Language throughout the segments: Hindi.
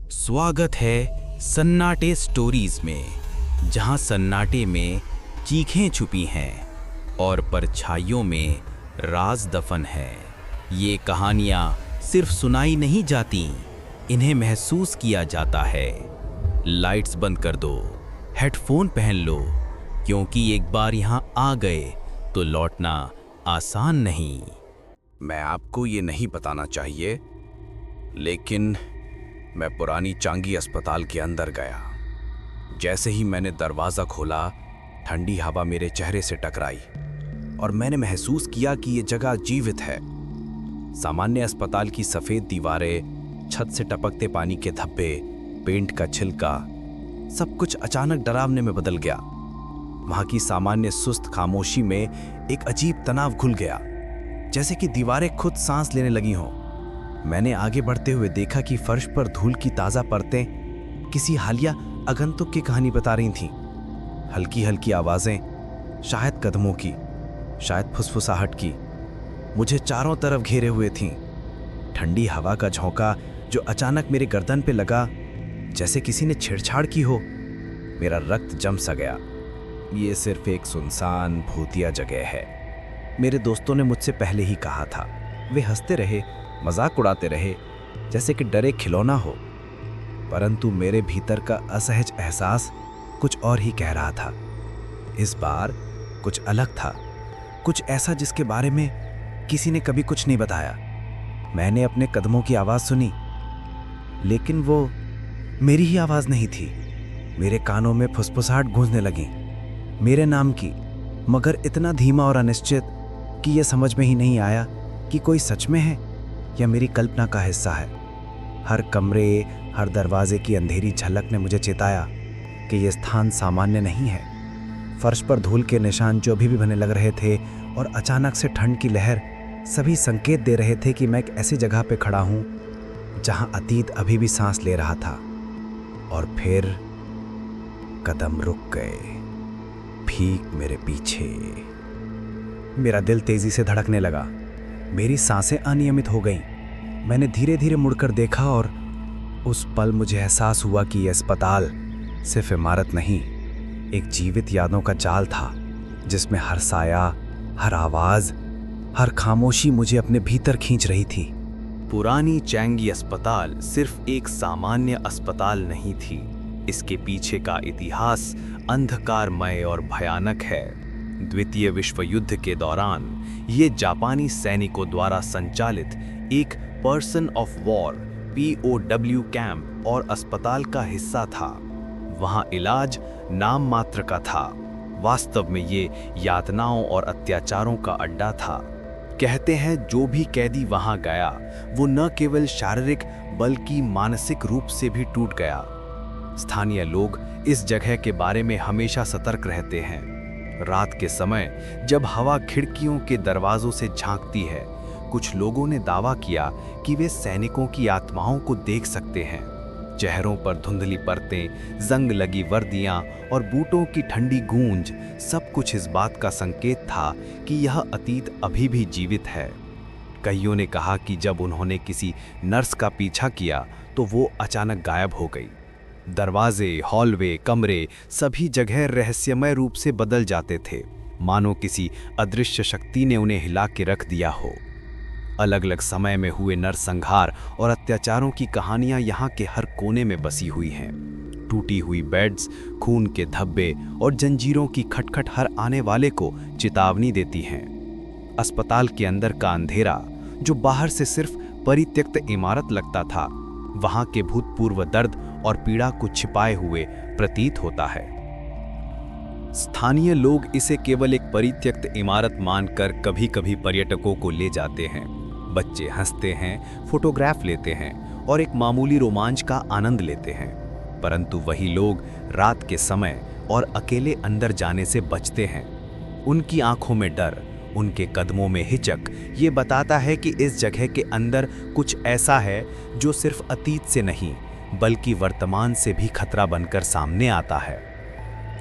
स्वागत है सन्नाटे स्टोरीज में, जहां सन्नाटे में चीखें छुपी हैं और परछाइयों में राज दफन है। ये कहानियां सिर्फ सुनाई नहीं जाती, इन्हें महसूस किया जाता है। लाइट्स बंद कर दो, हेडफोन पहन लो, क्योंकि एक बार यहां आ गए तो लौटना आसान नहीं। मैं आपको ये नहीं बताना चाहिए, लेकिन मैं पुरानी चांगी अस्पताल के अंदर गया। जैसे ही मैंने दरवाज़ा खोला, ठंडी हवा मेरे चेहरे से टकराई और मैंने महसूस किया कि ये जगह जीवित है। सामान्य अस्पताल की सफ़ेद दीवारें, छत से टपकते पानी के धब्बे, पेंट का छिलका, सब कुछ अचानक डरावने में बदल गया। वहाँ की सामान्य सुस्त खामोशी में एक अजीब तनाव घुल गया, जैसे कि दीवारें खुद सांस लेने लगी हों। मैंने आगे बढ़ते हुए देखा कि फर्श पर धूल की ताज़ा परतें किसी हालिया आगंतुक की कहानी बता रही थीं। हल्की हल्की आवाज़ें, शायद कदमों की, शायद फुसफुसाहट की, मुझे चारों तरफ घेरे हुए थीं। ठंडी हवा का झोंका जो अचानक मेरे गर्दन पे लगा, जैसे किसी ने छेड़छाड़ की हो। मेरा रक्त जम सा गया। ये सिर्फ एक सुनसान भूतिया जगह है, मेरे दोस्तों ने मुझसे पहले ही कहा था। वे हंसते रहे, मजाक उड़ाते रहे, जैसे कि डर एक खिलौना हो। परंतु मेरे भीतर का असहज एहसास कुछ और ही कह रहा था। इस बार कुछ अलग था, कुछ ऐसा जिसके बारे में किसी ने कभी कुछ नहीं बताया। मैंने अपने कदमों की आवाज़ सुनी, लेकिन वो मेरी ही आवाज़ नहीं थी। मेरे कानों में फुसफुसाहट गूंजने लगी, मेरे नाम की, मगर इतना धीमा और अनिश्चित कि यह समझ में ही नहीं आया कि कोई सच में है या मेरी कल्पना का हिस्सा है। हर कमरे, हर दरवाजे की अंधेरी झलक ने मुझे चेताया कि यह स्थान सामान्य नहीं है। फर्श पर धूल के निशान जो अभी भी बने लग रहे थे और अचानक से ठंड की लहर, सभी संकेत दे रहे थे कि मैं एक ऐसी जगह पे खड़ा हूँ जहाँ अतीत अभी भी सांस ले रहा था। और फिर कदम रुक गए, ठीक मेरे पीछे। मेरा दिल तेजी से धड़कने लगा, मेरी सांसें अनियमित हो गईं। मैंने धीरे धीरे मुड़कर देखा और उस पल मुझे एहसास हुआ कि यह अस्पताल सिर्फ इमारत नहीं, एक जीवित यादों का जाल था, जिसमें हर साया, हर आवाज, हर खामोशी मुझे अपने भीतर खींच रही थी। पुरानी चैंगी अस्पताल सिर्फ एक सामान्य अस्पताल नहीं थी, इसके पीछे का इतिहास अंधकारमय और भयानक है। द्वितीय विश्व युद्ध के दौरान ये जापानी सैनिकों द्वारा संचालित एक person of war (POW) camp और अस्पताल का हिस्सा था। वहाँ इलाज नाम मात्र का था, वास्तव में ये यातनाओं और अत्याचारों का अड्डा था। कहते हैं जो भी कैदी वहाँ गया वो न केवल शारीरिक बल्कि मानसिक रूप से भी टूट गया। स्थानीय लोग इस जगह के बारे में हमेशा सतर्क रहते हैं। रात के समय जब हवा खिड़कियों के दरवाजों से झांकती है, कुछ लोगों ने दावा किया कि वे सैनिकों की आत्माओं को देख सकते हैं। चेहरों पर धुंधली परतें, जंग लगी वर्दियां और बूटों की ठंडी गूंज, सब कुछ इस बात का संकेत था कि यह अतीत अभी भी जीवित है। कईयों ने कहा कि जब उन्होंने किसी नर्स का पीछा किया तो वो अचानक गायब हो गई। दरवाजे, हॉलवे, कमरे, सभी जगह रहस्यमय रूप से बदल जाते थे, मानो किसी अदृश्य शक्ति ने उन्हें हिला के रख दिया हो। अलग अलग समय में हुए नरसंहार और अत्याचारों की कहानियां यहाँ के हर कोने में बसी हुई हैं। टूटी हुई बेड्स, खून के धब्बे और जंजीरों की खटखट हर आने वाले को चेतावनी देती हैं। अस्पताल के अंदर का अंधेरा, जो बाहर से सिर्फ परित्यक्त इमारत लगता था, वहाँ के भूतपूर्व दर्द और पीड़ा को छिपाए हुए प्रतीत होता है। स्थानीय लोग इसे केवल एक परित्यक्त इमारत मानकर कभी कभी पर्यटकों को ले जाते हैं। बच्चे हंसते हैं, फोटोग्राफ लेते हैं और एक मामूली रोमांच का आनंद लेते हैं। परंतु वही लोग रात के समय और अकेले अंदर जाने से बचते हैं। उनकी आंखों में डर, उनके कदमों में हिचक, ये बताता है कि इस जगह के अंदर कुछ ऐसा है जो सिर्फ अतीत से नहीं बल्कि वर्तमान से भी खतरा बनकर सामने आता है।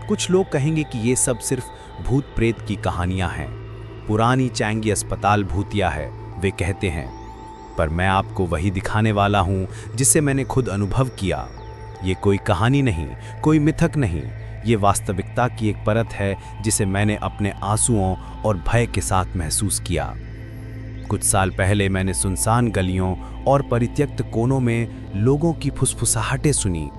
कुछ लोग कहेंगे कि ये सब सिर्फ भूत प्रेत की कहानियां हैं, पुरानी चैंगी अस्पताल भूतिया है। वे कहते हैं पर मैं आपको वही दिखाने वाला हूँ जिसे मैंने खुद अनुभव किया। ये कोई कहानी नहीं, कोई मिथक नहीं, ये वास्तविकता की एक परत है जिसे मैंने अपने आंसुओं और भय के साथ महसूस किया। कुछ साल पहले मैंने सुनसान गलियों और परित्यक्त कोनों में लोगों की फुसफुसाहटें सुनी।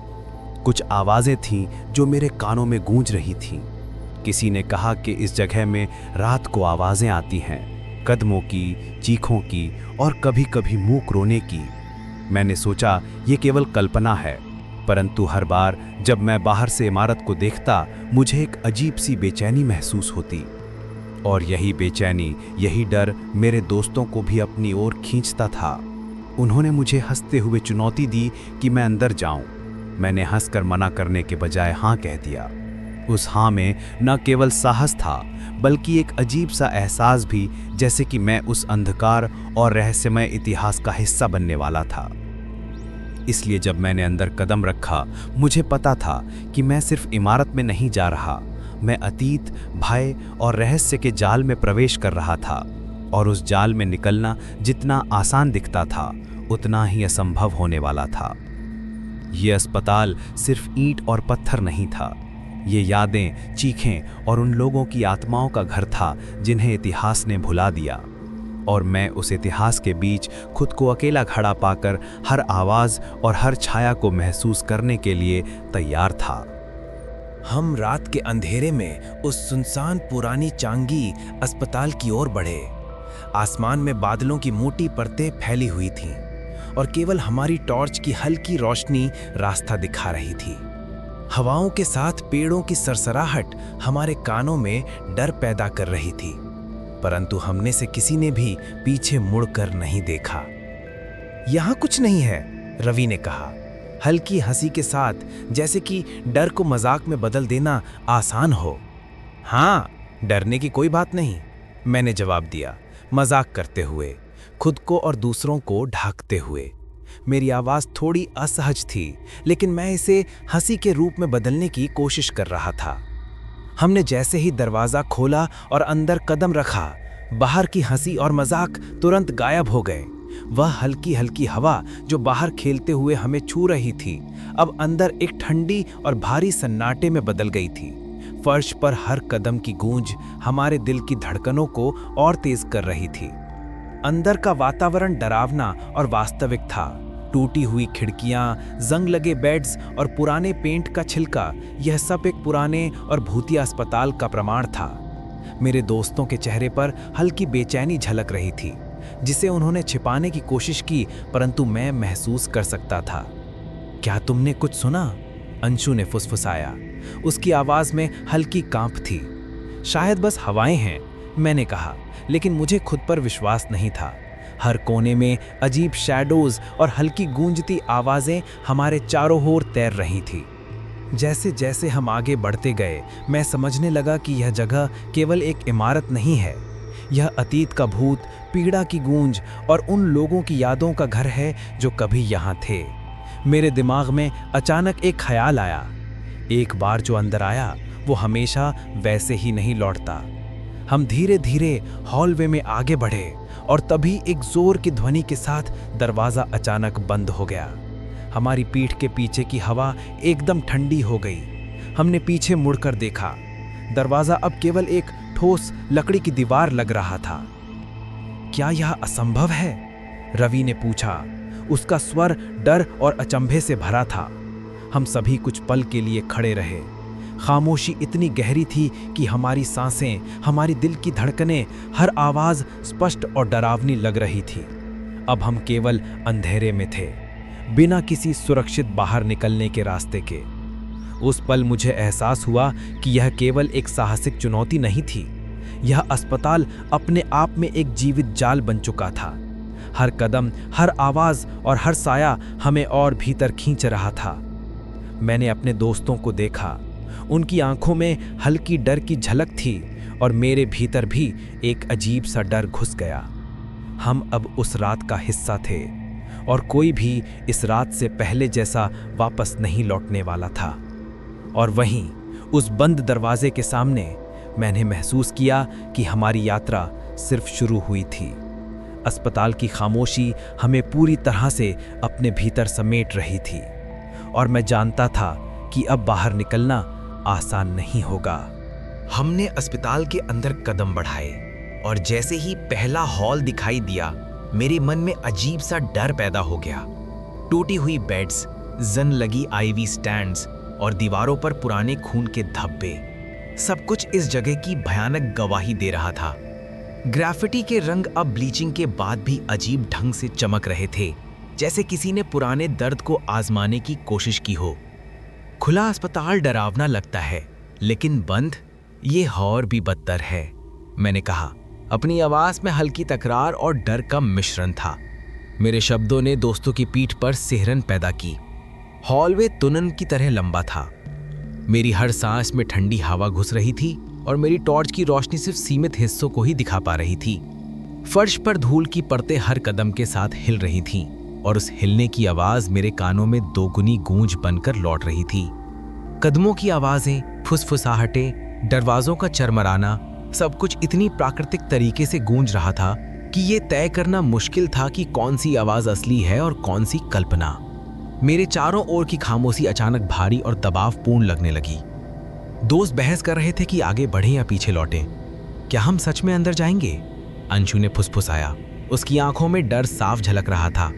कुछ आवाज़ें थीं जो मेरे कानों में गूंज रही थीं। किसी ने कहा कि इस जगह में रात को आवाज़ें आती हैं, कदमों की, चीखों की और कभी-कभी मूक रोने की। मैंने सोचा ये केवल कल्पना है, परंतु हर बार जब मैं बाहर से इमारत को देखता मुझे एक अजीब सी बेचैनी महसूस होती। और यही बेचैनी, यही डर मेरे दोस्तों को भी अपनी ओर खींचता था। उन्होंने मुझे हंसते हुए चुनौती दी कि मैं अंदर जाऊं। मैंने हंसकर मना करने के बजाय हाँ कह दिया। उस हाँ में न केवल साहस था बल्कि एक अजीब सा एहसास भी, जैसे कि मैं उस अंधकार और रहस्यमय इतिहास का हिस्सा बनने वाला था। इसलिए जब मैंने अंदर कदम रखा मुझे पता था कि मैं सिर्फ इमारत में नहीं जा रहा, मैं अतीत, भय और रहस्य के जाल में प्रवेश कर रहा था। और उस जाल में निकलना जितना आसान दिखता था उतना ही असंभव होने वाला था। ये अस्पताल सिर्फ ईंट और पत्थर नहीं था, ये यादें, चीखें और उन लोगों की आत्माओं का घर था जिन्हें इतिहास ने भुला दिया। और मैं उस इतिहास के बीच खुद को अकेला खड़ा पाकर हर आवाज़ और हर छाया को महसूस करने के लिए तैयार था। हम रात के अंधेरे में उस सुनसान पुरानी चांगी अस्पताल की ओर बढ़े। आसमान में बादलों की मोटी परतें फैली हुई थीं और केवल हमारी टॉर्च की हल्की रोशनी रास्ता दिखा रही थी। हवाओं के साथ पेड़ों की सरसराहट हमारे कानों में डर पैदा कर रही थी, परंतु हमने से किसी ने भी पीछे मुड़कर नहीं देखा। यहाँ कुछ नहीं है, रवि ने कहा, हल्की हंसी के साथ, जैसे कि डर को मजाक में बदल देना आसान हो। हाँ, डरने की कोई बात नहीं, मैंने जवाब दिया, मजाक करते हुए, खुद को और दूसरों को ढांकते हुए। मेरी आवाज़ थोड़ी असहज थी, लेकिन मैं इसे हंसी के रूप में बदलने की कोशिश कर रहा था। हमने जैसे ही दरवाज़ा खोला और अंदर कदम रखा, बाहर की हंसी और मजाक तुरंत गायब हो गए। वह हल्की हल्की हवा जो बाहर खेलते हुए हमें छू रही थी, अब अंदर एक ठंडी और भारी सन्नाटे में बदल गई थी। फर्श पर हर कदम की गूंज हमारे दिल की धड़कनों को और तेज कर रही थी। अंदर का वातावरण डरावना और वास्तविक था। टूटी हुई खिड़कियां, जंग लगे बेड्स और पुराने पेंट का छिलका, यह सब एक पुराने और भूतिया अस्पताल का प्रमाण था। मेरे दोस्तों के चेहरे पर हल्की बेचैनी झलक रही थी, जिसे उन्होंने छिपाने की कोशिश की, परंतु मैं महसूस कर सकता था। क्या तुमने कुछ सुना? अंशु ने फुसफुसाया। उसकी आवाज में हल्की कांप थी। शायद बस हवाएं हैं, मैंने कहा, लेकिन मुझे खुद पर विश्वास नहीं था। हर कोने में अजीब शैडोज और हल्की गूंजती आवाजें हमारे चारों ओर तैर रही थी। जैसे जैसे हम आगे बढ़ते गए, मैं समझने लगा कि यह जगह केवल एक इमारत नहीं है, यह अतीत का भूत, पीड़ा की गूंज और उन लोगों की यादों का घर है जो कभी यहाँ थे। मेरे दिमाग में अचानक एक ख्याल आया, एक बार जो अंदर आया वो हमेशा वैसे ही नहीं लौटता। हम धीरे धीरे हॉलवे में आगे बढ़े और तभी एक जोर की ध्वनि के साथ दरवाज़ा अचानक बंद हो गया। हमारी पीठ के पीछे की हवा एकदम ठंडी हो गई। हमने पीछे मुड़कर देखा, दरवाज़ा अब केवल एक ठोस लकड़ी की दीवार लग रहा था। क्या यह असंभव है? रवि ने पूछा। उसका स्वर डर और अचंभे से भरा था। हम सभी कुछ पल के लिए खड़े रहे। खामोशी इतनी गहरी थी कि हमारी सांसें, हमारी दिल की धड़कनें, हर आवाज़ स्पष्ट और डरावनी लग रही थी। अब हम केवल अंधेरे में थे, बिना किसी सुरक्षित बाहर निकलने के रास्ते के। उस पल मुझे एहसास हुआ कि यह केवल एक साहसिक चुनौती नहीं थी, यह अस्पताल अपने आप में एक जीवित जाल बन चुका था। हर कदम, हर आवाज़ और हर साया हमें और भीतर खींच रहा था। मैंने अपने दोस्तों को देखा, उनकी आंखों में हल्की डर की झलक थी और मेरे भीतर भी एक अजीब सा डर घुस गया। हम अब उस रात का हिस्सा थे और कोई भी इस रात से पहले जैसा वापस नहीं लौटने वाला था। और वहीं उस बंद दरवाजे के सामने मैंने महसूस किया कि हमारी यात्रा सिर्फ शुरू हुई थी। अस्पताल की खामोशी हमें पूरी तरह से अपने भीतर समेट रही थी और मैं जानता था कि अब बाहर निकलना आसान नहीं होगा। हमने अस्पताल के अंदर कदम बढ़ाए और जैसे ही पहला हॉल दिखाई दिया, मेरे मन में अजीब सा डर पैदा हो गया। टूटी हुई बेड्स, जंग लगी आईवी स्टैंड्स और दीवारों पर पुराने खून के धब्बे, सब कुछ इस जगह की भयानक गवाही दे रहा था। ग्राफिटी के रंग अब ब्लीचिंग के बाद भी अजीब ढंग से चमक रहे थे, जैसे किसी ने पुराने दर्द को आजमाने की कोशिश की हो। खुला अस्पताल डरावना लगता है, लेकिन बंद, ये और भी बदतर है, मैंने कहा। अपनी आवाज में हल्की तकरार और डर का मिश्रण था। मेरे शब्दों ने दोस्तों की पीठ पर सिहरन पैदा की। हॉलवे तुनन की तरह लंबा था। मेरी हर सांस में ठंडी हवा घुस रही थी और मेरी टॉर्च की रोशनी सिर्फ सीमित हिस्सों को ही दिखा पा रही थी। फर्श पर धूल की परतें हर कदम के साथ हिल रही थीं और उस हिलने की आवाज मेरे कानों में दोगुनी गूंज बनकर लौट रही थी। कदमों की आवाजें, फुसफुसाहटें, दरवाजों का चरमराना, सब कुछ इतनी प्राकृतिक तरीके से गूंज रहा था कि ये तय करना मुश्किल था कि कौन सी आवाज असली है और कौन सी कल्पना। मेरे चारों ओर की खामोशी अचानक भारी और दबावपूर्ण लगने लगी। दोस्त बहस कर रहे थे कि आगे बढ़ें या पीछे लौटें। क्या हम सच में अंदर जाएंगे? अंशु ने फुसफुसाया। उसकी आंखों में डर साफ झलक रहा था।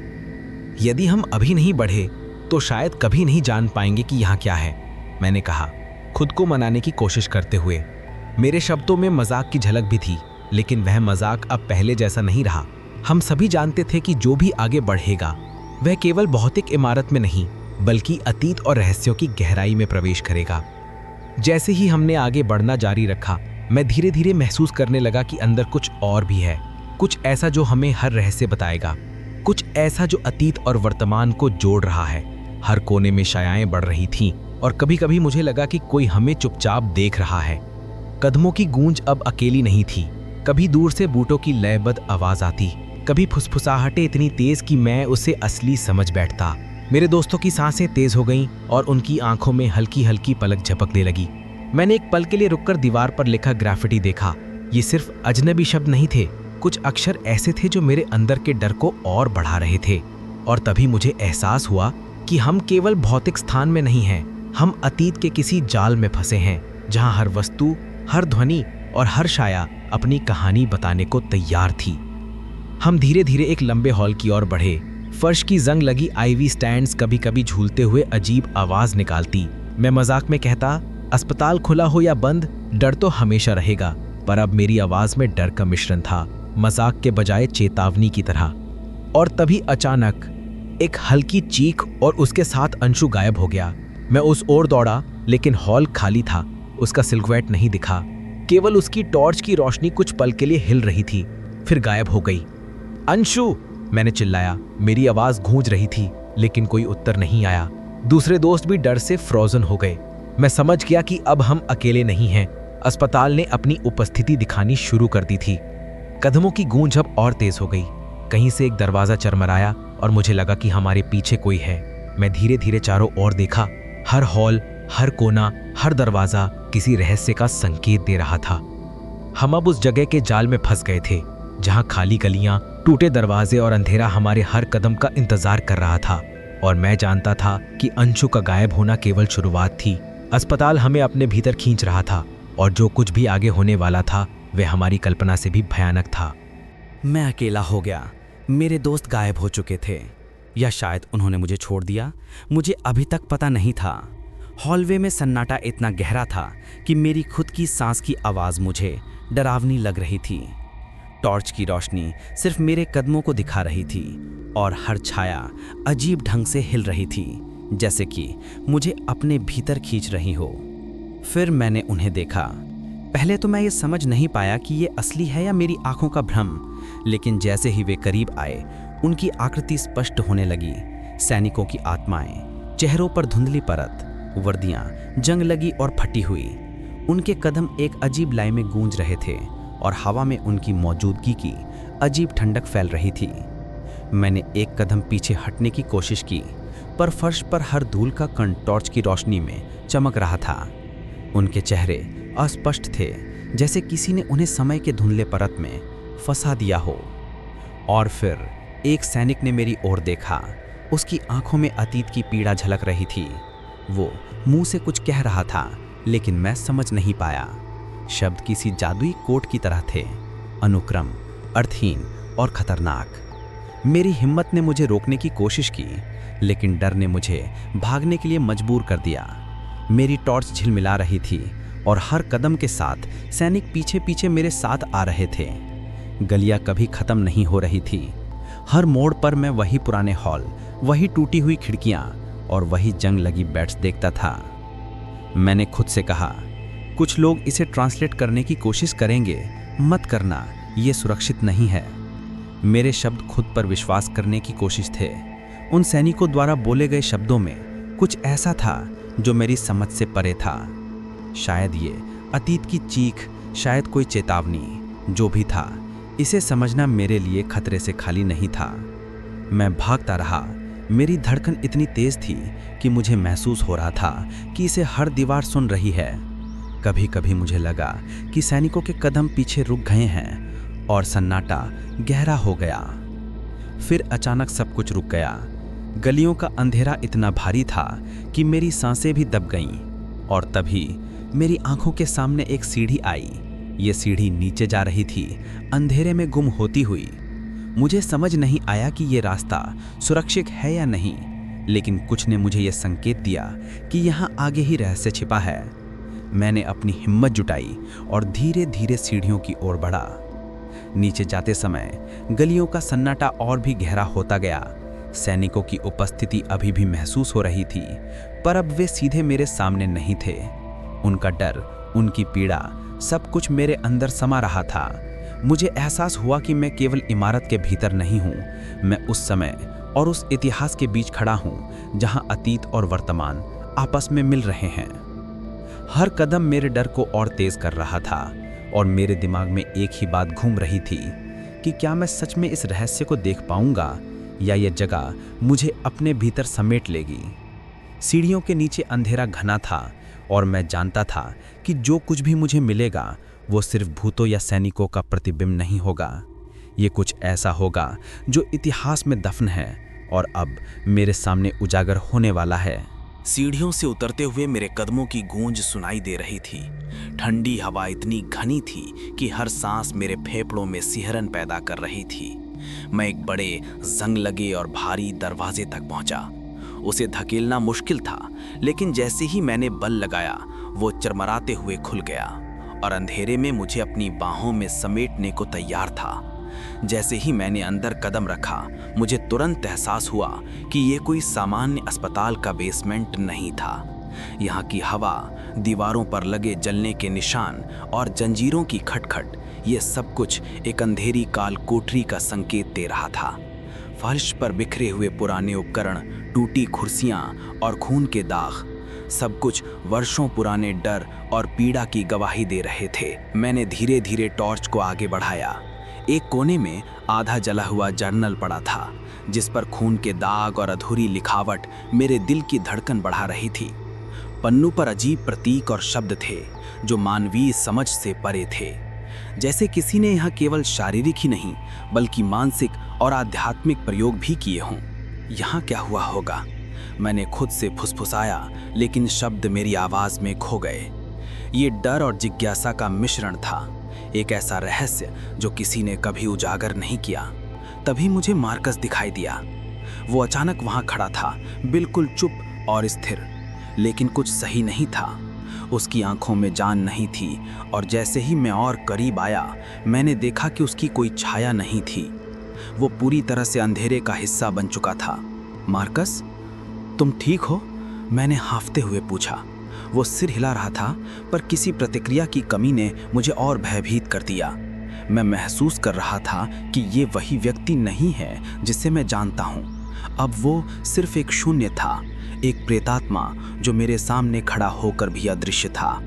यदि हम अभी नहीं बढ़े तो शायद कभी नहीं जान पाएंगे कि यहाँ क्या है, मैंने कहा, खुद को मनाने की कोशिश करते हुए। मेरे शब्दों में मजाक की झलक भी थी, लेकिन वह मजाक अब पहले जैसा नहीं रहा। हम सभी जानते थे कि जो भी आगे बढ़ेगा वह केवल भौतिक इमारत में नहीं, बल्कि अतीत और रहस्यों की गहराई में प्रवेश करेगा। जैसे ही हमने आगे बढ़ना जारी रखा, मैं धीरे धीरे महसूस करने लगा कि अंदर कुछ और भी है, कुछ ऐसा जो हमें हर रहस्य बताएगा, कुछ ऐसा जो अतीत और वर्तमान को जोड़ रहा है। हर कोने में छायाएं बढ़ रही थीं और कभी-कभी मुझे लगा कि कोई हमें चुपचाप देख रहा है। कदमों की गूंज अब अकेली नहीं थी। कभी दूर से बूटों की लयबद्ध आवाज आती, कभी फुसफुसाहटें इतनी तेज कि मैं उसे असली समझ बैठता। मेरे दोस्तों की सांसें तेज हो गईं और उनकी आंखों में हल्की हल्की पलक झपकने लगी। मैंने एक पल के लिए रुककर दीवार पर लिखा ग्राफिटी देखा। ये सिर्फ अजनबी शब्द नहीं थे, कुछ अक्षर ऐसे थे जो मेरे अंदर के डर को और बढ़ा रहे थे। और तभी मुझे एहसास हुआ कि हम केवल भौतिक स्थान में नहीं हैं, हम अतीत के किसी जाल में फंसे हैं, जहां हर वस्तु, हर ध्वनि और हर छाया अपनी कहानी बताने को तैयार थी। हम धीरे धीरे एक लंबे हॉल की ओर बढ़े। फर्श की जंग लगी आईवी स्टैंड्स कभी कभी झूलते हुए अजीब आवाज निकालती। मैं मजाक में कहता, अस्पताल खुला हो या बंद, डर तो हमेशा रहेगा। पर अब मेरी आवाज में डर का मिश्रण था, मजाक के बजाय चेतावनी की तरह। और तभी अचानक एक हल्की चीख और उसके साथ अंशु गायब हो गया। मैं उस ओर दौड़ा, लेकिन हॉल खाली था। उसका सिल्हूएट नहीं दिखा, केवल उसकी टॉर्च की रोशनी कुछ पल के लिए हिल रही थी, फिर गायब हो गई। अंशु, मैंने चिल्लाया। मेरी आवाज गूंज रही थी, लेकिन कोई उत्तर नहीं आया। दूसरे दोस्त भी डर से फ्रोजन हो गए। मैं समझ गया कि अब हम अकेले नहीं हैं। अस्पताल ने अपनी उपस्थिति दिखानी शुरू कर दी थी। कदमों की गूंज अब और तेज हो गई। कहीं से एक दरवाजा चरमराया और मुझे लगा कि हमारे पीछे कोई है। मैं धीरे धीरे चारों ओर देखा। हर हॉल, हर कोना, हर दरवाजा किसी रहस्य का संकेत दे रहा था। हम अब उस जगह के जाल में फंस गए थे, जहां खाली गलियां, टूटे दरवाजे और अंधेरा हमारे हर कदम का इंतजार कर रहा था। और मैं जानता था कि अंशु का गायब होना केवल शुरुआत थी। अस्पताल हमें अपने भीतर खींच रहा था, और जो कुछ भी आगे होने वाला था वह हमारी कल्पना से भी भयानक था। मैं अकेला हो गया। मेरे दोस्त गायब हो चुके थे, या शायद उन्होंने मुझे छोड़ दिया। मुझे अभी तक पता नहीं था। हॉलवे में सन्नाटा इतना गहरा था कि मेरी खुद की सांस की आवाज़ मुझे डरावनी लग रही थी। टॉर्च की रोशनी सिर्फ मेरे कदमों को दिखा रही थी और हर छाया अजीब ढंग से हिल रही थी, जैसे कि मुझे अपने भीतर खींच रही हो। फिर मैंने उन्हें देखा। पहले तो मैं ये समझ नहीं पाया कि ये असली है या मेरी आंखों का भ्रम, लेकिन जैसे ही वे करीब आए, उनकी आकृति स्पष्ट होने लगी। सैनिकों की आत्माएं, चेहरों पर धुंधली परत, वर्दियां जंग लगी और फटी हुई। उनके कदम एक अजीब लय में गूंज रहे थे और हवा में उनकी मौजूदगी की अजीब ठंडक फैल रही थी। मैंने एक कदम पीछे हटने की कोशिश की, पर फर्श पर हर धूल का कण टॉर्च की रोशनी में चमक रहा था। उनके चेहरे अस्पष्ट थे, जैसे किसी ने उन्हें समय के धुंधले परत में फंसा दिया हो। और फिर एक सैनिक ने मेरी ओर देखा। उसकी आंखों में अतीत की पीड़ा झलक रही थी। वो मुंह से कुछ कह रहा था, लेकिन मैं समझ नहीं पाया। शब्द किसी जादुई कोड की तरह थे, अनुक्रम, अर्थहीन और खतरनाक। मेरी हिम्मत ने मुझे रोकने की कोशिश की, लेकिन डर ने मुझे भागने के लिए मजबूर कर दिया। मेरी टॉर्च झिलमिला रही थी और हर कदम के साथ सैनिक पीछे पीछे मेरे साथ आ रहे थे। गलियां कभी खत्म नहीं हो रही थी। हर मोड़ पर मैं वही पुराने हॉल, वही टूटी हुई खिड़कियां और वही जंग लगी बेड्स देखता था। मैंने खुद से कहा, कुछ लोग इसे ट्रांसलेट करने की कोशिश करेंगे, मत करना, ये सुरक्षित नहीं है। मेरे शब्द खुद पर विश्वास करने की कोशिश थे। उन सैनिकों द्वारा बोले गए शब्दों में कुछ ऐसा था जो मेरी समझ से परे था। शायद ये अतीत की चीख, शायद कोई चेतावनी। जो भी था, इसे समझना मेरे लिए खतरे से खाली नहीं था। मैं भागता रहा। मेरी धड़कन इतनी तेज थी कि मुझे महसूस हो रहा था कि इसे हर दीवार सुन रही है। कभी कभी मुझे लगा कि सैनिकों के कदम पीछे रुक गए हैं और सन्नाटा गहरा हो गया। फिर अचानक सब कुछ रुक गया। गलियों का अंधेरा इतना भारी था कि मेरी सांसें भी दब गईं। और तभी मेरी आंखों के सामने एक सीढ़ी आई। ये सीढ़ी नीचे जा रही थी, अंधेरे में गुम होती हुई। मुझे समझ नहीं आया कि ये रास्ता सुरक्षित है या नहीं, लेकिन कुछ ने मुझे ये संकेत दिया कि यहाँ आगे ही रहस्य छिपा है। मैंने अपनी हिम्मत जुटाई और धीरे धीरे सीढ़ियों की ओर बढ़ा। नीचे जाते समय गलियों का सन्नाटा और भी गहरा होता गया। सैनिकों की उपस्थिति अभी भी महसूस हो रही थी, पर अब वे सीधे मेरे सामने नहीं थे। उनका डर, उनकी पीड़ा, सब कुछ मेरे अंदर समा रहा था। मुझे एहसास हुआ कि मैं केवल इमारत के भीतर नहीं हूँ, मैं उस समय और उस इतिहास के बीच खड़ा हूँ जहाँ अतीत और वर्तमान आपस में मिल रहे हैं। हर कदम मेरे डर को और तेज कर रहा था और मेरे दिमाग में एक ही बात घूम रही थी कि क्या मैं सच में इस रहस्य को देख पाऊंगा या यह जगह मुझे अपने भीतर समेट लेगी। सीढ़ियों के नीचे अंधेरा घना था और मैं जानता था कि जो कुछ भी मुझे मिलेगा वो सिर्फ भूतों या सैनिकों का प्रतिबिंब नहीं होगा। ये कुछ ऐसा होगा जो इतिहास में दफन है और अब मेरे सामने उजागर होने वाला है। सीढ़ियों से उतरते हुए मेरे कदमों की गूंज सुनाई दे रही थी। ठंडी हवा इतनी घनी थी कि हर सांस मेरे फेफड़ों में सिहरन पैदा कर रही थी। मैं एक बड़े, जंग लगे और भारी दरवाजे तक पहुंचा। उसे धकेलना मुश्किल था, लेकिन जैसे ही मैंने बल लगाया, वो चरमराते हुए खुल गया और अंधेरे में मुझे अपनी बाहों में समेटने को तैयार था। जैसे ही मैंने अंदर कदम रखा, मुझे तुरंत एहसास हुआ कि ये कोई सामान्य अस्पताल का बेसमेंट नहीं था। यहाँ की हवा, दीवारों पर लगे जलने के निशान और जंजीरों की खटखट, ये सब कुछ एक अंधेरी काल कोठरी का संकेत दे रहा था। फर्श पर बिखरे हुए पुराने उपकरण, टूटी कुर्सियाँ और खून के दाग, सब कुछ वर्षों पुराने डर और पीड़ा की गवाही दे रहे थे। मैंने धीरे धीरे टॉर्च को आगे बढ़ाया। एक कोने में आधा जला हुआ जर्नल पड़ा था, जिस पर खून के दाग और अधूरी लिखावट मेरे दिल की धड़कन बढ़ा रही थी। पन्नों पर अजीब प्रतीक और शब्द थे जो मानवीय समझ से परे थे, जैसे किसी ने यहाँ केवल शारीरिक ही नहीं बल्कि मानसिक और आध्यात्मिक प्रयोग भी किए हों। यहाँ क्या हुआ होगा? मैंने खुद से फुसफुसाया, लेकिन शब्द मेरी आवाज़ में खो गए। ये डर और जिज्ञासा का मिश्रण था, एक ऐसा रहस्य जो किसी ने कभी उजागर नहीं किया। तभी मुझे मार्कस दिखाई दिया। वो अचानक वहाँ खड़ा था, बिल्कुल चुप और स्थिर, लेकिन कुछ सही नहीं था। उसकी आंखों में जान नहीं थी और जैसे ही मैं और करीब आया, मैंने देखा कि उसकी कोई छाया नहीं थी। वो पूरी तरह से अंधेरे का हिस्सा बन चुका था। मार्कस, तुम ठीक हो? मैंने हांफते हुए पूछा। वो सिर हिला रहा था, पर किसी प्रतिक्रिया की कमी ने मुझे और भयभीत कर दिया। मैं महसूस कर रहा था कि ये वही व्यक्ति नहीं है जिसे मैं जानता हूँ। अब वो सिर्फ एक शून्य था, एक प्रेतात्मा जो मेरे सामने खड़ा होकर भी अदृश्य था।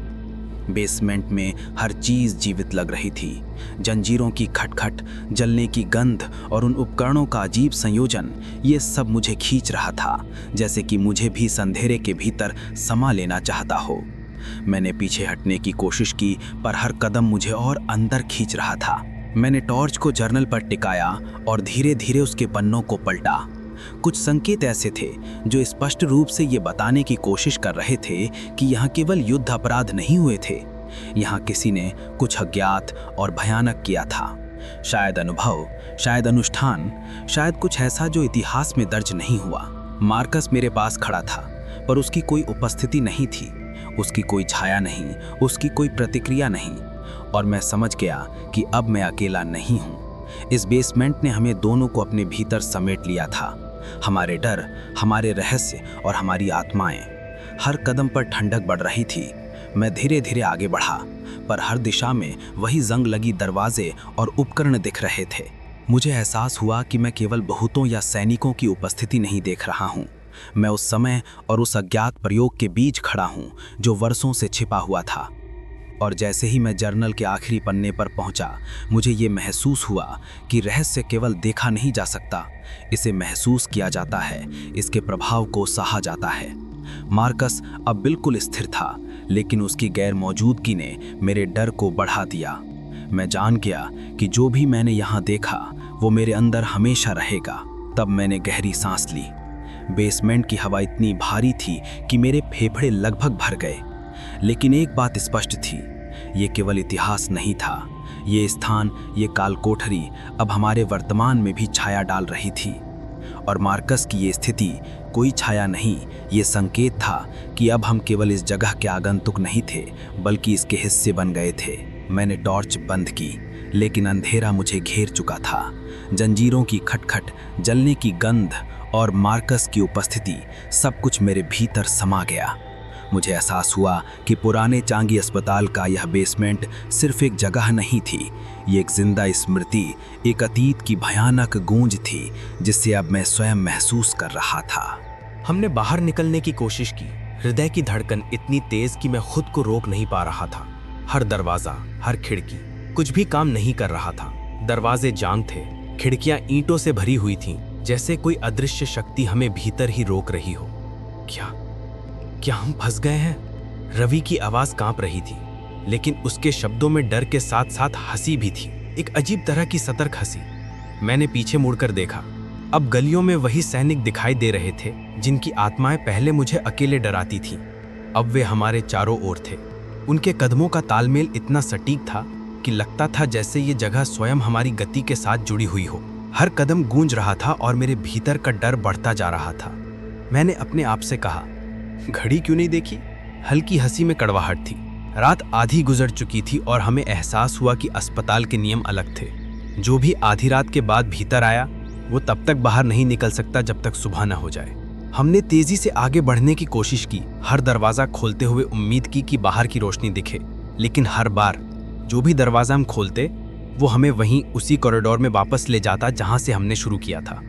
बेसमेंट में हर चीज़ जीवित लग रही थी। जंजीरों की खटखट, जलने की गंध और उन उपकरणों का अजीब संयोजन, ये सब मुझे खींच रहा था, जैसे कि मुझे भी इस अंधेरे के भीतर समा लेना चाहता हो। मैंने पीछे हटने की कोशिश की, पर हर कदम मुझे और अंदर खींच रहा था। मैंने टॉर्च को जर्नल पर टिकाया और धीरे धीरे उसके पन्नों को पलटा। कुछ संकेत ऐसे थे जो स्पष्ट रूप से ये बताने की कोशिश कर रहे थे कि यहाँ केवल युद्ध अपराध नहीं हुए थे, यहाँ किसी ने कुछ अज्ञात और भयानक किया था। शायद अनुभव, शायद अनुष्ठान, शायद कुछ ऐसा जो इतिहास में दर्ज नहीं हुआ। मार्कस मेरे पास खड़ा था, पर उसकी कोई उपस्थिति नहीं थी, उसकी कोई छाया नहीं, उसकी कोई प्रतिक्रिया नहीं। और मैं समझ गया कि अब मैं अकेला नहीं हूँ। इस बेसमेंट ने हमें दोनों को अपने भीतर समेट लिया था। हमारे डर, हमारे रहस्य और हमारी आत्माएं। हर कदम पर ठंडक बढ़ रही थी। मैं धीरे धीरे आगे बढ़ा, पर हर दिशा में वही जंग लगी दरवाजे और उपकरण दिख रहे थे। मुझे एहसास हुआ कि मैं केवल बहुतों या सैनिकों की उपस्थिति नहीं देख रहा हूँ। मैं उस समय और उस अज्ञात प्रयोग के बीच खड़ा हूँ जो वर्षों से छिपा हुआ था। और जैसे ही मैं जर्नल के आखिरी पन्ने पर पहुंचा, मुझे ये महसूस हुआ कि रहस्य केवल देखा नहीं जा सकता, इसे महसूस किया जाता है, इसके प्रभाव को सहा जाता है। मार्कस अब बिल्कुल स्थिर था, लेकिन उसकी गैर मौजूदगी ने मेरे डर को बढ़ा दिया। मैं जान गया कि जो भी मैंने यहाँ देखा वो मेरे अंदर हमेशा रहेगा। तब मैंने गहरी सांस ली। बेसमेंट की हवा इतनी भारी थी कि मेरे फेफड़े लगभग भर गए। लेकिन एक बात स्पष्ट थी, ये केवल इतिहास नहीं था। ये स्थान, ये कालकोठरी अब हमारे वर्तमान में भी छाया डाल रही थी। और मार्कस की ये स्थिति कोई छाया नहीं, ये संकेत था कि अब हम केवल इस जगह के आगंतुक नहीं थे, बल्कि इसके हिस्से बन गए थे। मैंने टॉर्च बंद की, लेकिन अंधेरा मुझे घेर चुका था। जंजीरों की खटखट, जलने की गंध और मार्कस की उपस्थिति, सब कुछ मेरे भीतर समा गया। मुझे एहसास हुआ कि पुराने चांगी अस्पताल का यह बेसमेंट सिर्फ एक जगह नहीं थी, ये एक जिंदा स्मृति, एक अतीत की भयानक गूंज थी जिसे अब मैं स्वयं महसूस कर रहा था। हमने बाहर निकलने की कोशिश की। हृदय की धड़कन इतनी तेज कि मैं खुद को रोक नहीं पा रहा था। हर दरवाजा, हर खिड़की, कुछ भी काम नहीं कर रहा था। दरवाजे जाम थे, खिड़कियां ईंटों से भरी हुई थीं, जैसे कोई अदृश्य शक्ति हमें भीतर ही रोक रही हो। क्या हम फंस गए हैं? रवि की आवाज कांप रही थी, लेकिन उसके शब्दों में डर के साथ साथ हंसी भी थी, एक अजीब तरह की सतर्क हंसी। मैंने पीछे मुड़कर देखा। अब गलियों में वही सैनिक दिखाई दे रहे थे जिनकी आत्माएं पहले मुझे अकेले डराती थीं। अब वे हमारे चारों ओर थे। उनके कदमों का तालमेल इतना सटीक था कि लगता था जैसे ये जगह स्वयं हमारी गति के साथ जुड़ी हुई हो। हर कदम गूंज रहा था और मेरे भीतर का डर बढ़ता जा रहा था। मैंने अपने आप से कहा, घड़ी क्यों नहीं देखी? हल्की हंसी में कड़वाहट थी। रात आधी गुजर चुकी थी और हमें एहसास हुआ कि अस्पताल के नियम अलग थे। जो भी आधी रात के बाद भीतर आया वो तब तक बाहर नहीं निकल सकता जब तक सुबह न हो जाए। हमने तेजी से आगे बढ़ने की कोशिश की, हर दरवाजा खोलते हुए उम्मीद की कि बाहर की रोशनी दिखे, लेकिन हर बार जो भी दरवाजा हम खोलते वो हमें वहीं उसी कॉरिडोर में वापस ले जाता जहां से हमने शुरू किया था।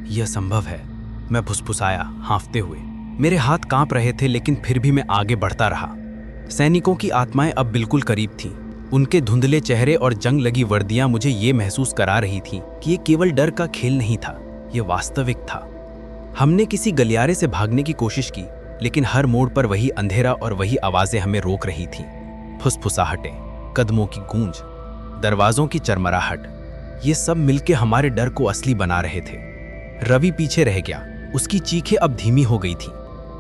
यह संभव है, मैं फुसफुसाया हाँफते हुए। मेरे हाथ कांप रहे थे, लेकिन फिर भी मैं आगे बढ़ता रहा। सैनिकों की आत्माएं अब बिल्कुल करीब थीं। उनके धुंधले चेहरे और जंग लगी वर्दियां मुझे ये महसूस करा रही थीं कि ये केवल डर का खेल नहीं था, ये वास्तविक था। हमने किसी गलियारे से भागने की कोशिश की, लेकिन हर मोड़ पर वही अंधेरा और वही आवाजें हमें रोक रही थीं। फुसफुसाहटें, कदमों की गूंज, दरवाजों की चरमराहट, ये सब मिलके हमारे डर को असली बना रहे थे। रवि पीछे रह गया, उसकी चीखें अब धीमी हो गई थीं।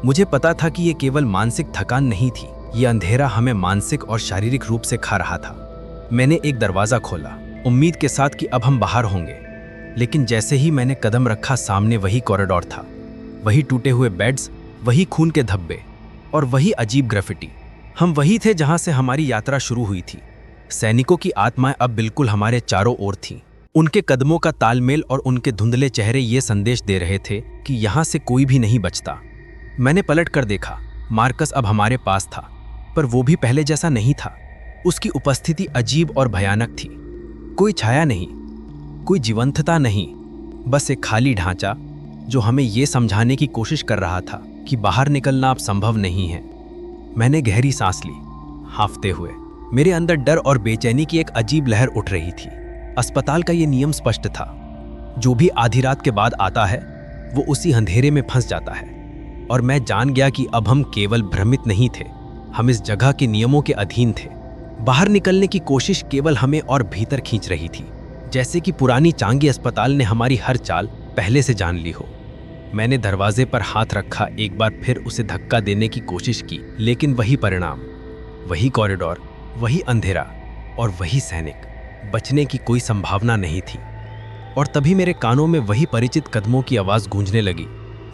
मुझे पता था कि ये केवल मानसिक थकान नहीं थी, ये अंधेरा हमें मानसिक और शारीरिक रूप से खा रहा था। मैंने एक दरवाजा खोला, उम्मीद के साथ कि अब हम बाहर होंगे, लेकिन जैसे ही मैंने कदम रखा, सामने वही कॉरिडोर था, वही टूटे हुए बेड्स, वही खून के धब्बे और वही अजीब ग्राफिटी। हम वही थे जहां से हमारी यात्रा शुरू हुई थी। सैनिकों की आत्माएं अब बिल्कुल हमारे चारों ओर थीं। उनके कदमों का तालमेल और उनके धुंधले चेहरे ये संदेश दे रहे थे कि यहाँ से कोई भी नहीं बचता। मैंने पलट कर देखा, मार्कस अब हमारे पास था, पर वो भी पहले जैसा नहीं था। उसकी उपस्थिति अजीब और भयानक थी। कोई छाया नहीं, कोई जीवंतता नहीं, बस एक खाली ढांचा जो हमें ये समझाने की कोशिश कर रहा था कि बाहर निकलना अब संभव नहीं है। मैंने गहरी सांस ली, हाँफते हुए। मेरे अंदर डर और बेचैनी की एक अजीब लहर उठ रही थी। अस्पताल का ये नियम स्पष्ट था, जो भी आधी रात के बाद आता है वो उसी अंधेरे में फंस जाता है। और मैं जान गया कि अब हम केवल भ्रमित नहीं थे, हम इस जगह के नियमों के अधीन थे। बाहर निकलने की कोशिश केवल हमें और भीतर खींच रही थी। जैसे कि पुरानी चांगी अस्पताल ने हमारी हर चाल पहले से जान ली हो। मैंने दरवाजे पर हाथ रखा, एक बार फिर उसे धक्का देने की कोशिश की, लेकिन वही परिणाम, वही कॉरिडोर, वही अंधेरा और वही सैनिक। बचने की कोई संभावना नहीं थी। और तभी मेरे कानों में वही परिचित कदमों की आवाज़ गूंजने लगी।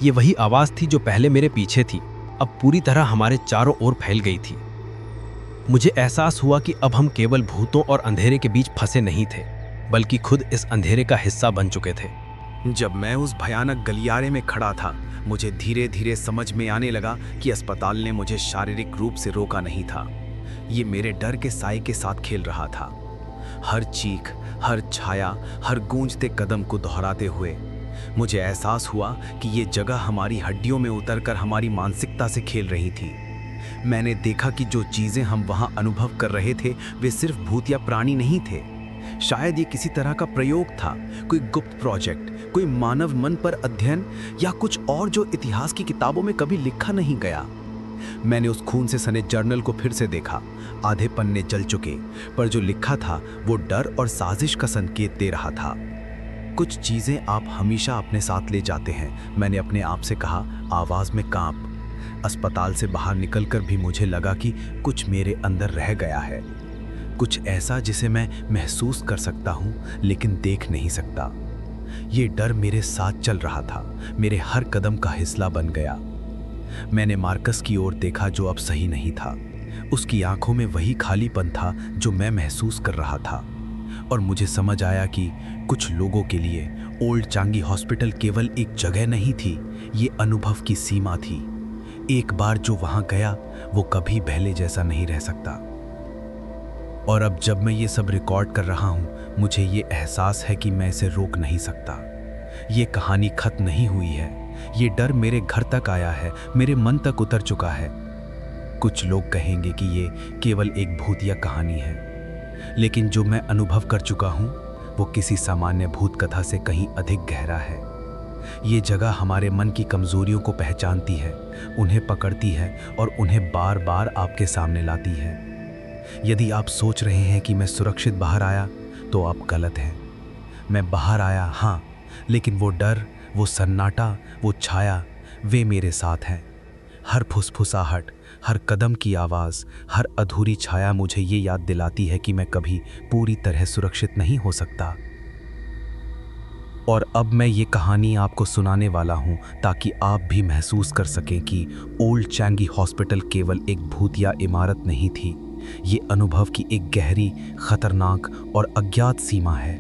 ये वही आवाज़ थी जो पहले मेरे पीछे थी, अब पूरी तरह हमारे चारों ओर फैल गई थी। मुझे एहसास हुआ कि अब हम केवल भूतों और अंधेरे के बीच फंसे नहीं थे, बल्कि खुद इस अंधेरे का हिस्सा बन चुके थे। जब मैं उस भयानक गलियारे में खड़ा था, मुझे धीरे धीरे समझ में आने लगा कि अस्पताल ने मुझे शारीरिक रूप से रोका नहीं था। ये मेरे डर के साए के साथ खेल रहा था। हर चीख, हर छाया, हर गूंजते कदम को दोहराते हुए मुझे एहसास हुआ कि ये जगह हमारी हड्डियों में उतरकर हमारी मानसिकता से खेल रही थी। मैंने देखा कि जो चीज़ें हम वहाँ अनुभव कर रहे थे वे सिर्फ भूत या प्राणी नहीं थे। शायद ये किसी तरह का प्रयोग था, कोई गुप्त प्रोजेक्ट, कोई मानव मन पर अध्ययन या कुछ और जो इतिहास की किताबों में कभी लिखा नहीं गया। मैंने उस खून से सने जर्नल को फिर से देखा। आधे पन्ने जल चुके, पर जो लिखा था वो डर और साजिश का संकेत दे रहा था। कुछ चीज़ें आप हमेशा अपने साथ ले जाते हैं, मैंने अपने आप से कहा, आवाज़ में कांप। अस्पताल से बाहर निकलकर भी मुझे लगा कि कुछ मेरे अंदर रह गया है, कुछ ऐसा जिसे मैं महसूस कर सकता हूँ लेकिन देख नहीं सकता। ये डर मेरे साथ चल रहा था, मेरे हर कदम का हिस्सा बन गया। मैंने मार्कस की ओर देखा जो अब सही नहीं था। उसकी आंखों में वही खालीपन था जो मैं महसूस कर रहा था। और मुझे समझ आया कि कुछ लोगों के लिए ओल्ड चांगी हॉस्पिटल केवल एक जगह नहीं थी, ये अनुभव की सीमा थी। एक बार जो वहां गया वो कभी पहले जैसा नहीं रह सकता। और अब जब मैं ये सब रिकॉर्ड कर रहा हूं, मुझे ये एहसास है कि मैं इसे रोक नहीं सकता। ये कहानी खत्म नहीं हुई है, ये डर मेरे घर तक आया है, मेरे मन तक उतर चुका है। कुछ लोग कहेंगे कि ये केवल एक भूतिया कहानी है, लेकिन जो मैं अनुभव कर चुका हूँ वो किसी सामान्य भूत कथा से कहीं अधिक गहरा है। ये जगह हमारे मन की कमजोरियों को पहचानती है, उन्हें पकड़ती है और उन्हें बार बार आपके सामने लाती है। यदि आप सोच रहे हैं कि मैं सुरक्षित बाहर आया, तो आप गलत हैं। मैं बाहर आया, हाँ, लेकिन वो डर, वो सन्नाटा, वो छाया, वे मेरे साथ हैं। हर फुसफुसाहट, हर कदम की आवाज़, हर अधूरी छाया मुझे ये याद दिलाती है कि मैं कभी पूरी तरह सुरक्षित नहीं हो सकता। और अब मैं ये कहानी आपको सुनाने वाला हूँ ताकि आप भी महसूस कर सकें कि ओल्ड चांगी हॉस्पिटल केवल एक भूतिया इमारत नहीं थी, ये अनुभव की एक गहरी, खतरनाक और अज्ञात सीमा है।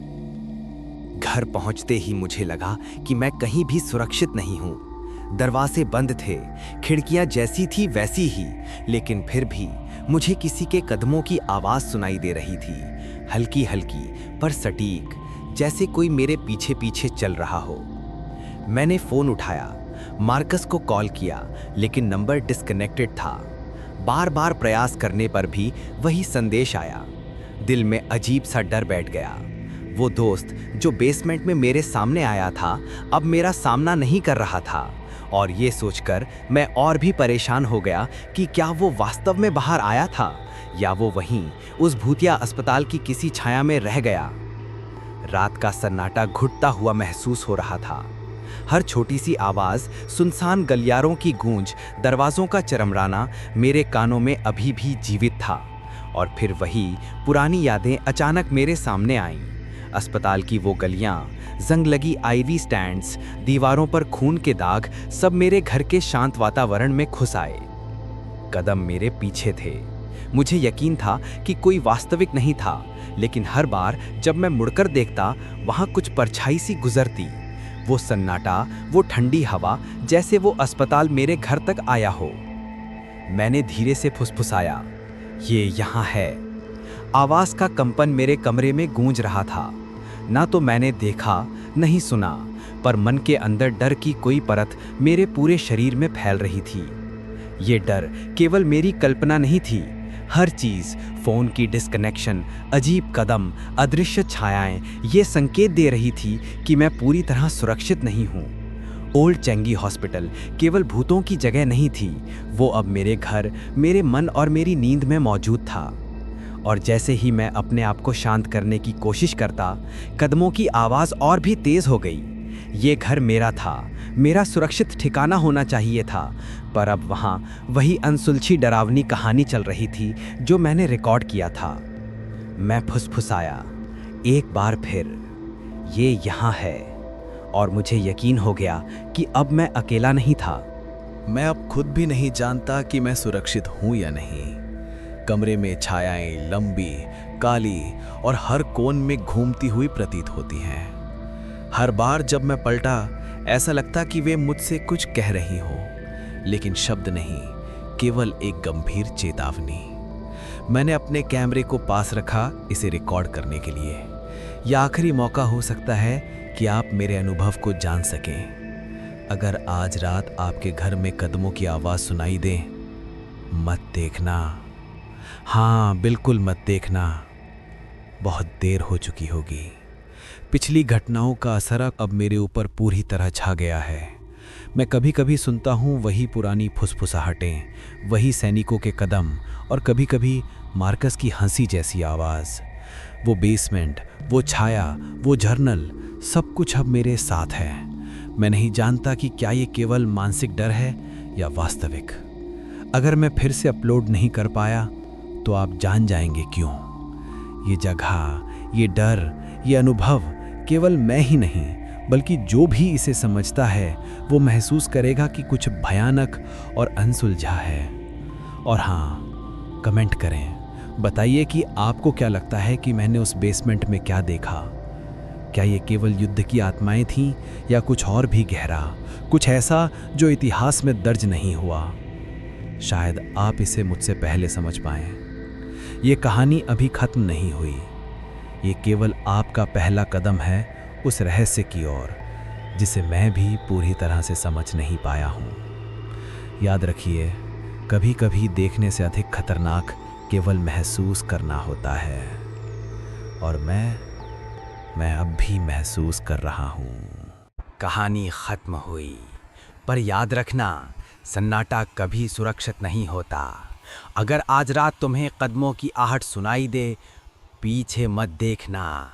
घर पहुंचते ही मुझे लगा कि मैं कहीं भी सुरक्षित नहीं हूं। दरवाजे बंद थे, खिड़कियां जैसी थी वैसी ही, लेकिन फिर भी मुझे किसी के कदमों की आवाज सुनाई दे रही थी, हल्की हल्की पर सटीक, जैसे कोई मेरे पीछे पीछे चल रहा हो। मैंने फोन उठाया, मार्कस को कॉल किया, लेकिन नंबर डिस्कनेक्टेड था। बार बार प्रयास करने पर भी वही संदेश आया। दिल में अजीब सा डर बैठ गया। वो दोस्त जो बेसमेंट में मेरे सामने आया था, अब मेरा सामना नहीं कर रहा था। और ये सोचकर मैं और भी परेशान हो गया कि क्या वो वास्तव में बाहर आया था या वो वहीं उस भूतिया अस्पताल की किसी छाया में रह गया। रात का सन्नाटा घुटता हुआ महसूस हो रहा था। हर छोटी सी आवाज़, सुनसान गलियारों की गूंज, दरवाज़ों का चरमराना मेरे कानों में अभी भी जीवित था। और फिर वही पुरानी यादें अचानक मेरे सामने आईं। अस्पताल की वो गलियां, जंग लगी आईवी स्टैंड्स, दीवारों पर खून के दाग, सब मेरे घर के शांत वातावरण में घुस आए। कदम मेरे पीछे थे। मुझे यकीन था कि कोई वास्तविक नहीं था, लेकिन हर बार जब मैं मुड़कर देखता, वहां कुछ परछाई सी गुजरती। वो सन्नाटा, वो ठंडी हवा, जैसे वो अस्पताल मेरे घर तक आया हो। मैंने धीरे से फुसफुसाया, ये यहाँ है। आवाज़ का कंपन मेरे कमरे में गूंज रहा था। ना तो मैंने देखा, नहीं सुना, पर मन के अंदर डर की कोई परत मेरे पूरे शरीर में फैल रही थी। ये डर केवल मेरी कल्पना नहीं थी। हर चीज़, फ़ोन की डिस्कनेक्शन, अजीब कदम, अदृश्य छायाएं, ये संकेत दे रही थी कि मैं पूरी तरह सुरक्षित नहीं हूँ। ओल्ड चैंगी हॉस्पिटल केवल भूतों की जगह नहीं थी, वो अब मेरे घर, मेरे मन और मेरी नींद में मौजूद था। और जैसे ही मैं अपने आप को शांत करने की कोशिश करता, कदमों की आवाज़ और भी तेज़ हो गई। ये घर मेरा था, मेरा सुरक्षित ठिकाना होना चाहिए था, पर अब वहाँ वही अनसुलझी डरावनी कहानी चल रही थी जो मैंने रिकॉर्ड किया था। मैं फुसफुसाया, एक बार फिर, ये यहाँ है। और मुझे यकीन हो गया कि अब मैं अकेला नहीं था। मैं अब खुद भी नहीं जानता कि मैं सुरक्षित हूं या नहीं। कमरे में छायाएं लंबी, काली और हर कोन में घूमती हुई प्रतीत होती हैं। हर बार जब मैं पलटा, ऐसा लगता कि वे मुझसे कुछ कह रही हो, लेकिन शब्द नहीं, केवल एक गंभीर चेतावनी। मैंने अपने कैमरे को पास रखा इसे रिकॉर्ड करने के लिए। यह आखिरी मौका हो सकता है कि आप मेरे अनुभव को जान सकें। अगर आज रात आपके घर में कदमों की आवाज़ सुनाई दे, मत देखना। हाँ, बिल्कुल मत देखना। बहुत देर हो चुकी होगी। पिछली घटनाओं का असर अब मेरे ऊपर पूरी तरह छा गया है। मैं कभी कभी सुनता हूँ वही पुरानी फुसफुसाहटें, वही सैनिकों के कदम और कभी कभी मार्कस की हंसी जैसी आवाज़। वो बेसमेंट, वो छाया, वो जर्नल, सब कुछ अब मेरे साथ है। मैं नहीं जानता कि क्या ये केवल मानसिक डर है या वास्तविक। अगर मैं फिर से अपलोड नहीं कर पाया तो आप जान जाएंगे क्यों। ये जगह, ये डर, ये अनुभव केवल मैं ही नहीं, बल्कि जो भी इसे समझता है वो महसूस करेगा कि कुछ भयानक और अनसुलझा है। और हाँ, कमेंट करें, बताइए कि आपको क्या लगता है कि मैंने उस बेसमेंट में क्या देखा। क्या ये केवल युद्ध की आत्माएं थीं या कुछ और भी गहरा, कुछ ऐसा जो इतिहास में दर्ज नहीं हुआ। शायद आप इसे मुझसे पहले समझ पाएं। ये कहानी अभी खत्म नहीं हुई। ये केवल आपका पहला कदम है उस रहस्य की ओर जिसे मैं भी पूरी तरह से समझ नहीं पाया हूँ। याद रखिए, कभी कभी देखने से अधिक खतरनाक केवल महसूस करना होता है। और मैं अब भी महसूस कर रहा हूँ। कहानी खत्म हुई, पर याद रखना, सन्नाटा कभी सुरक्षित नहीं होता। अगर आज रात तुम्हें कदमों की आहट सुनाई दे, पीछे मत देखना।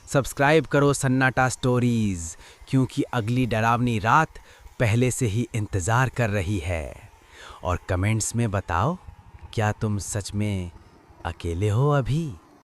सब्सक्राइब करो सन्नाटा स्टोरीज, क्योंकि अगली डरावनी रात पहले से ही इंतज़ार कर रही है। और कमेंट्स में बताओ, क्या तुम सच में अकेले हो अभी?